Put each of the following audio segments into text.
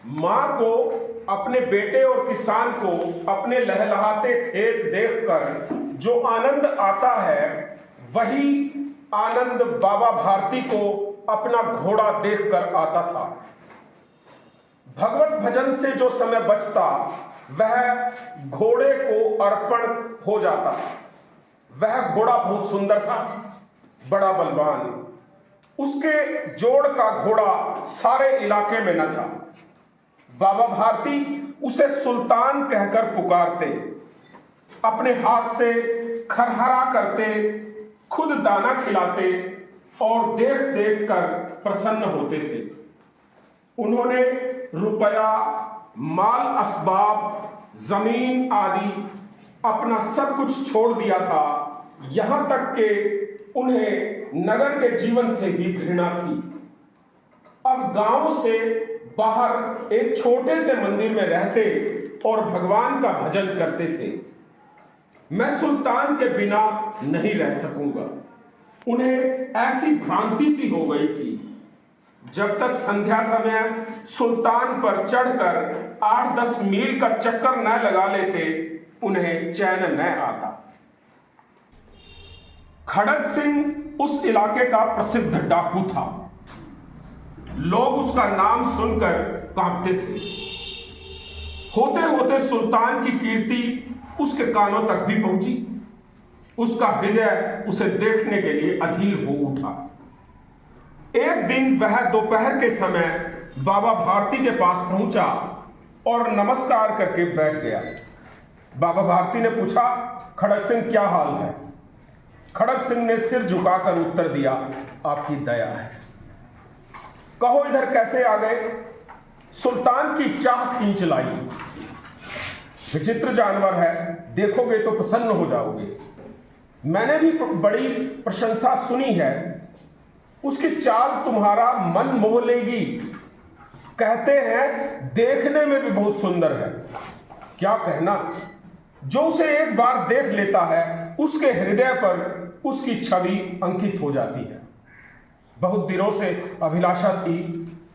मां को अपने बेटे और किसान को अपने लहलहाते खेत देखकर जो आनंद आता है, वही आनंद बाबा भारती को अपना घोड़ा देखकर आता था। भगवत भजन से जो समय बचता वह घोड़े को अर्पण हो जाता। वह घोड़ा बहुत सुंदर था, बड़ा बलवान। उसके जोड़ का घोड़ा सारे इलाके में न था। बाबा भारती उसे सुल्तान कहकर पुकारते, अपने हाथ से खरहरा करते, खुद दाना खिलाते और देख देख कर प्रसन्न होते थे। उन्होंने रुपया, माल असबाब, जमीन आदि अपना सब कुछ छोड़ दिया था। यहां तक कि उन्हें नगर के जीवन से भी घृणा थी। अब गांव से बाहर एक छोटे से मंदिर में रहते और भगवान का भजन करते थे। मैं सुल्तान के बिना नहीं रह सकूंगा। उन्हें ऐसी भ्रांति सी हो गई थी। जब तक संध्या समय सुल्तान पर चढ़कर 8-10 मील का चक्कर न लगा लेते, उन्हें चैन न आता। खड़ग सिंह उस इलाके का प्रसिद्ध डाकू था। लोग उसका नाम सुनकर कांपते थे। होते होते सुल्तान की कीर्ति उसके कानों तक भी पहुंची। उसका हृदय उसे देखने के लिए अधीर हो उठा। एक दिन वह दोपहर के समय बाबा भारती के पास पहुंचा और नमस्कार करके बैठ गया। बाबा भारती ने पूछा, खड़ग सिंह क्या हाल है? खड़ग सिंह ने सिर झुकाकर उत्तर दिया, आपकी दया है। कहो इधर कैसे आ गए? सुल्तान की चाह खींच लाई। विचित्र जानवर है, देखोगे तो प्रसन्न हो जाओगे। मैंने भी बड़ी प्रशंसा सुनी है। उसकी चाल तुम्हारा मन मोह लेगी। कहते हैं देखने में भी बहुत सुंदर है। क्या कहना, जो उसे एक बार देख लेता है उसके हृदय पर उसकी छवि अंकित हो जाती है। बहुत दिनों से अभिलाषा थी,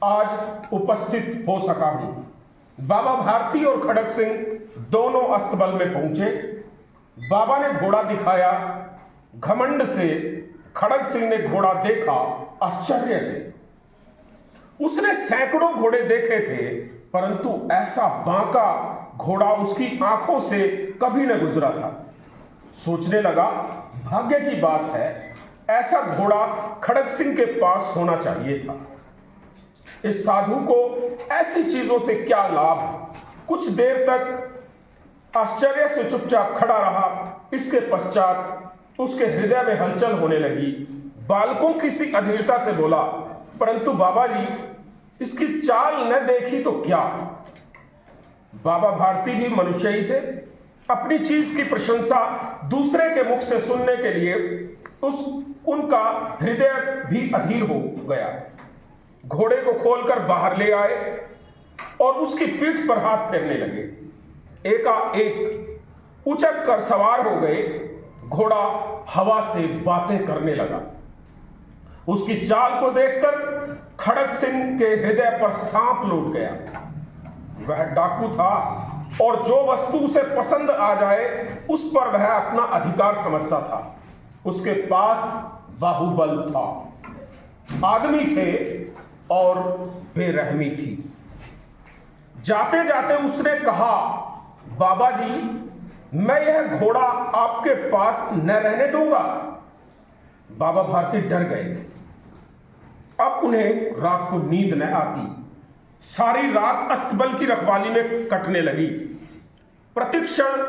आज उपस्थित हो सका हूं। बाबा भारती और खड़ग सिंह दोनों अस्तबल में पहुंचे। बाबा ने घोड़ा दिखाया। घमंड से खड़ग सिंह ने घोड़ा देखा, आश्चर्य से। उसने सैकड़ों घोड़े देखे थे, परंतु ऐसा बांका घोड़ा उसकी आंखों से कभी न गुजरा था। सोचने लगा, भाग्य की बात है, ऐसा घोड़ा खड़ग सिंह के पास होना चाहिए था। इस साधु को ऐसी चीजों से क्या लाभ? कुछ देर तक आश्चर्य से चुपचाप खड़ा रहा। इसके पश्चात उसके हृदय में हलचल होने लगी। बालकों की सी अधीरता से बोला, परंतु बाबा जी, इसकी चाल न देखी तो क्या? बाबा भारती भी मनुष्य ही थे। अपनी चीज की प्रशंसा दूसरे के मुख से सुनने के लिए उनका हृदय भी अधीर हो गया। घोड़े को खोलकर बाहर ले आए और उसकी पीठ पर हाथ फेरने लगे। एकाएक उचक कर सवार हो गए। घोड़ा हवा से बातें करने लगा। उसकी चाल को देखकर खड़ग सिंह के हृदय पर सांप लौट गया। वह डाकू था और जो वस्तु उसे पसंद आ जाए उस पर वह अपना अधिकार समझता था। उसके पास बाहुबल था, आदमी थे और बेरहमी थी। जाते जाते उसने कहा, बाबा जी, मैं यह घोड़ा आपके पास न रहने दूंगा। बाबा भारती डर गए। अब उन्हें रात को नींद न आती। सारी रात अस्तबल की रखवाली में कटने लगी। प्रतिक्षण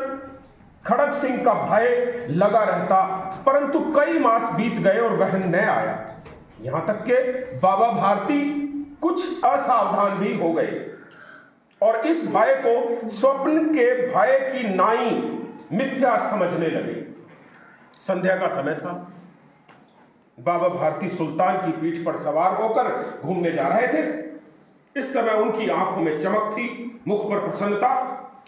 खड़ग सिंह का भय लगा रहता, परंतु कई मास बीत गए और वह न आया। यहां तक कि बाबा भारती कुछ असावधान भी हो गए और इस भय को स्वप्न के भय की नाई मिथ्या समझने लगे। संध्या का समय था। बाबा भारती सुल्तान की पीठ पर सवार होकर घूमने जा रहे थे। इस समय उनकी आंखों में चमक थी, मुख पर प्रसन्नता।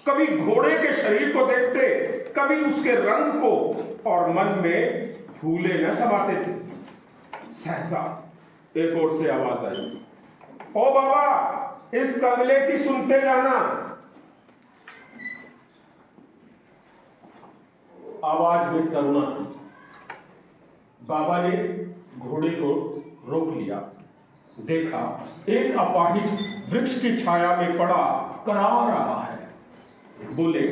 कभी घोड़े के शरीर को देखते, कभी उसके रंग को, और मन में फूले न समाते थे। सहसा एक ओर से आवाज आई, ओ बाबा, इस कमले की सुनते जाना। आवाज में करुणा थी। बाबा ने घोड़े को रोक लिया। देखा एक अपाहिज वृक्ष की छाया में पड़ा करा रहा है। बोले,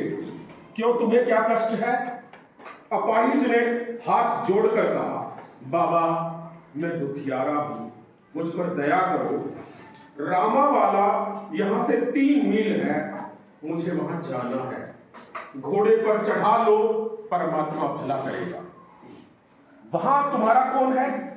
क्यों, तुम्हें क्या कष्ट है? अपाहिज ने हाथ जोड़कर कहा, बाबा मैं दुखियारा हूं, मुझ पर दया करो। रामा वाला यहां से 3 मील है, मुझे वहां जाना है। घोड़े पर चढ़ा लो, परमात्मा भला करेगा। वहां तुम्हारा कौन है?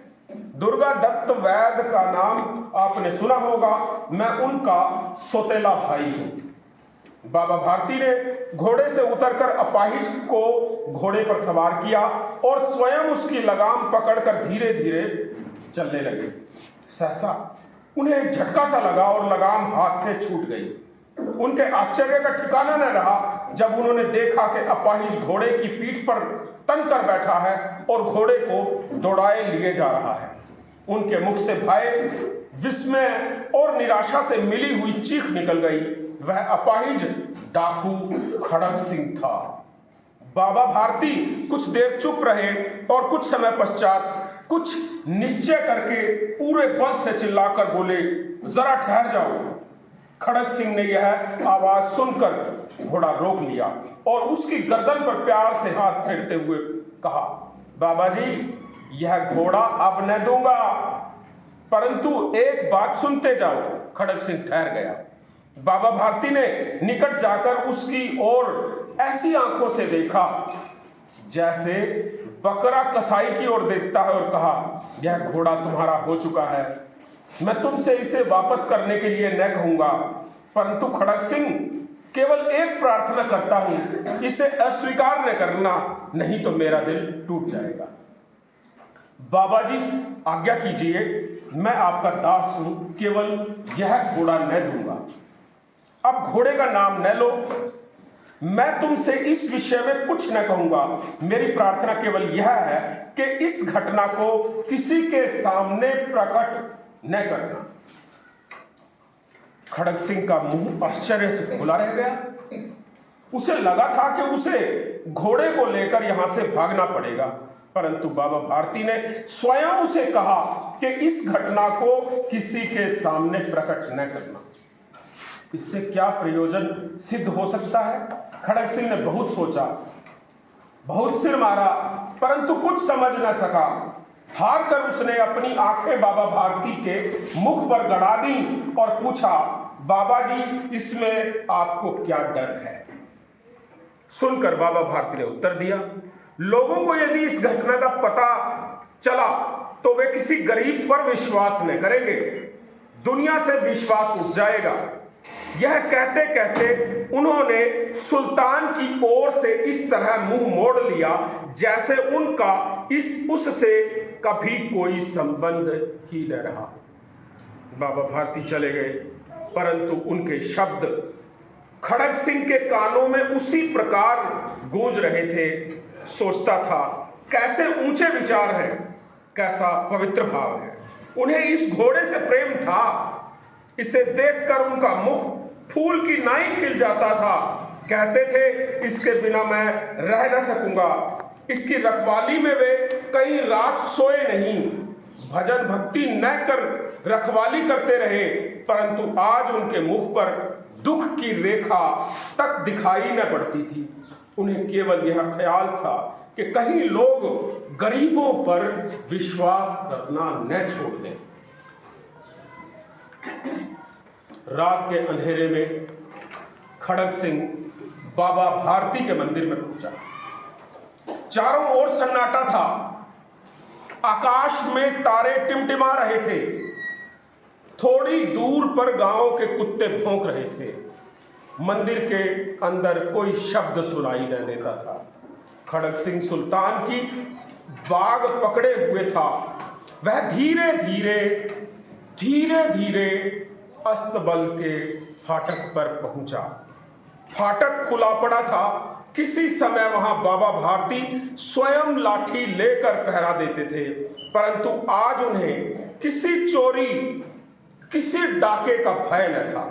दुर्गा दत्त वैद्य का नाम आपने सुना होगा, मैं उनका सौतेला भाई हूं। बाबा भारती ने घोड़े से उतरकर अपाहिज को घोड़े पर सवार किया और स्वयं उसकी लगाम पकड़कर धीरे धीरे चलने लगे। सहसा उन्हें एक झटका सा लगा और लगाम हाथ से छूट गई। उनके आश्चर्य का ठिकाना न रहा जब उन्होंने देखा कि अपाहिज घोड़े की पीठ पर तन कर बैठा है और घोड़े को दौड़ाए लिए जा रहा है। उनके मुख से भय, विस्मय और निराशा से मिली हुई चीख निकल गई। वह अपाहिज डाकू खड़ग सिंह था। बाबा भारती कुछ देर चुप रहे और कुछ समय पश्चात कुछ निश्चय करके पूरे बल से चिल्लाकर बोले, जरा ठहर जाओ। खड़ग सिंह ने यह आवाज सुनकर घोड़ा रोक लिया और उसकी गर्दन पर प्यार से हाथ फेरते हुए कहा, बाबा जी यह घोड़ा अब न दूंगा, परंतु एक बात सुनते जाओ। खड़ग सिंह ठहर गया। बाबा भारती ने निकट जाकर उसकी ओर ऐसी आंखों से देखा जैसे बकरा कसाई की ओर देखता है और कहा, यह घोड़ा तुम्हारा हो चुका है, मैं तुमसे इसे वापस करने के लिए न कहूंगा, परंतु खड़ग सिंह केवल एक प्रार्थना करता हूं, इसे अस्वीकार न करना, नहीं तो मेरा दिल टूट जाएगा। बाबा जी आज्ञा कीजिए, मैं आपका दास हूं, केवल यह घोड़ा न दूंगा। अब घोड़े का नाम न लो, मैं तुमसे इस विषय में कुछ न कहूंगा। मेरी प्रार्थना केवल यह है कि इस घटना को किसी के सामने प्रकट न करना। खड़ग सिंह का मुंह आश्चर्य से खुला रह गया। उसे लगा था कि उसे घोड़े को लेकर यहां से भागना पड़ेगा, परंतु बाबा भारती ने स्वयं उसे कहा कि इस घटना को किसी के सामने प्रकट न करना। इससे क्या प्रयोजन सिद्ध हो सकता है? खड़ग सिंह ने बहुत सोचा, बहुत सिर मारा, परंतु कुछ समझ न सका। हार कर उसने अपनी आंखें बाबा भारती के मुख पर गड़ा दी और पूछा, बाबा जी इसमें आपको क्या डर है? सुनकर बाबा भारती ने उत्तर दिया, लोगों को यदि इस घटना का पता चला तो वे किसी गरीब पर विश्वास न करेंगे, दुनिया से विश्वास उठ जाएगा। यह कहते कहते उन्होंने सुल्तान की ओर से इस तरह मुंह मोड़ लिया जैसे उनका उससे कभी कोई संबंध ही न रहा। बाबा भारती चले गए, परंतु उनके शब्द खड़ग सिंह के कानों में उसी प्रकार गूंज रहे थे। सोचता था, कैसे ऊंचे विचार हैं, कैसा पवित्र भाव है। उन्हें इस घोड़े से प्रेम था। इसे देखकर उनका मुख फूल की नाई खिल जाता था। कहते थे, इसके बिना मैं रह न सकूंगा। इसकी रखवाली में वे कई रात सोए नहीं, भजन भक्ति न कर रखवाली करते रहे, परंतु आज उनके मुख पर दुख की रेखा तक दिखाई न पड़ती थी। उन्हें केवल यह ख्याल था कि कहीं लोग गरीबों पर विश्वास करना न छोड़ दें। रात के अंधेरे में खड़ग सिंह बाबा भारती के मंदिर में पहुंचा। चारों ओर सन्नाटा था। आकाश में तारे टिमटिमा रहे थे। थोड़ी दूर पर गांव के कुत्ते भौंक रहे थे। मंदिर के अंदर कोई शब्द सुनाई न देता था। खड़ग सिंह सुल्तान की बाग पकड़े हुए था। वह धीरे धीरे अस्तबल के फाटक पर पहुंचा। फाटक खुला पड़ा था। किसी समय वहां बाबा भारती स्वयं लाठी लेकर पहरा देते थे, परंतु आज उन्हें किसी चोरी किसी डाके का भय न था।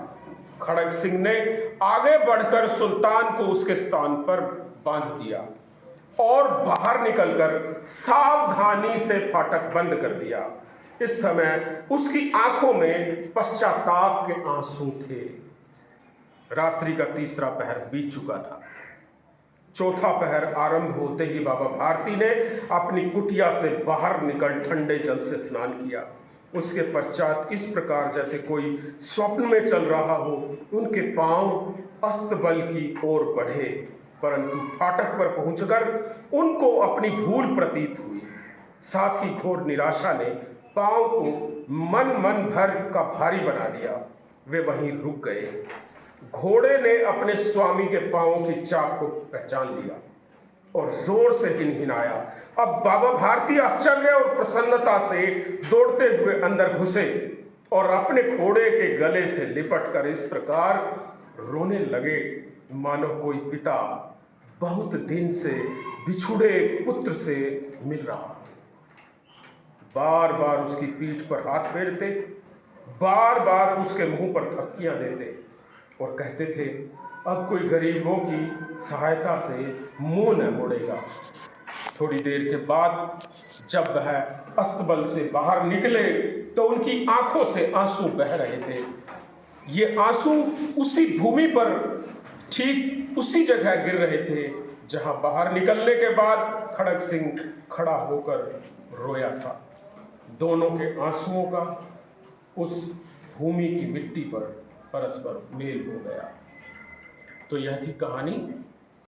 खड़ग सिंह ने आगे बढ़कर सुल्तान को उसके स्थान पर बांध दिया और बाहर निकलकर सावधानी से फाटक बंद कर दिया। इस समय उसकी आंखों में पश्चाताप के आंसू थे। रात्रि का तीसरा पहर बीत चुका था। चौथा पहर आरंभ होते ही बाबा भारती ने अपनी कुटिया से बाहर निकल ठंडे जल से स्नान किया। उसके पश्चात इस प्रकार जैसे कोई स्वप्न में चल रहा हो, उनके पांव अस्तबल की ओर बढ़े, परंतु फाटक पर पहुंचकर उनको अपनी भूल प्रतीत हुई। साथ ही घोर निराशा ने पांव को मन भर का भारी बना दिया। वे वहीं रुक गए। घोड़े ने अपने स्वामी के पांवों की चाप को पहचान लिया और जोर से हिनहिनाया। अब बाबा भारती आश्चर्य और प्रसन्नता से दौड़ते हुए अंदर घुसे और अपने घोड़े के गले से लिपटकर इस प्रकार रोने लगे मानो कोई पिता बहुत दिन से बिछुड़े पुत्र से मिल रहा। बार बार उसकी पीठ पर हाथ फेरते, बार बार उसके मुंह पर थपकियां देते और कहते थे, अब कोई गरीबों की सहायता से मुंह न मोड़ेगा। थोड़ी देर के बाद जब वह अस्तबल से बाहर निकले तो उनकी आंखों से आंसू बह रहे थे। ये आंसू उसी भूमि पर ठीक उसी जगह गिर रहे थे जहां बाहर निकलने के बाद खड़ग सिंह खड़ा होकर रोया था। दोनों के आंसुओं का उस भूमि की मिट्टी पर परस्पर मेल हो गया। तो यह थी कहानी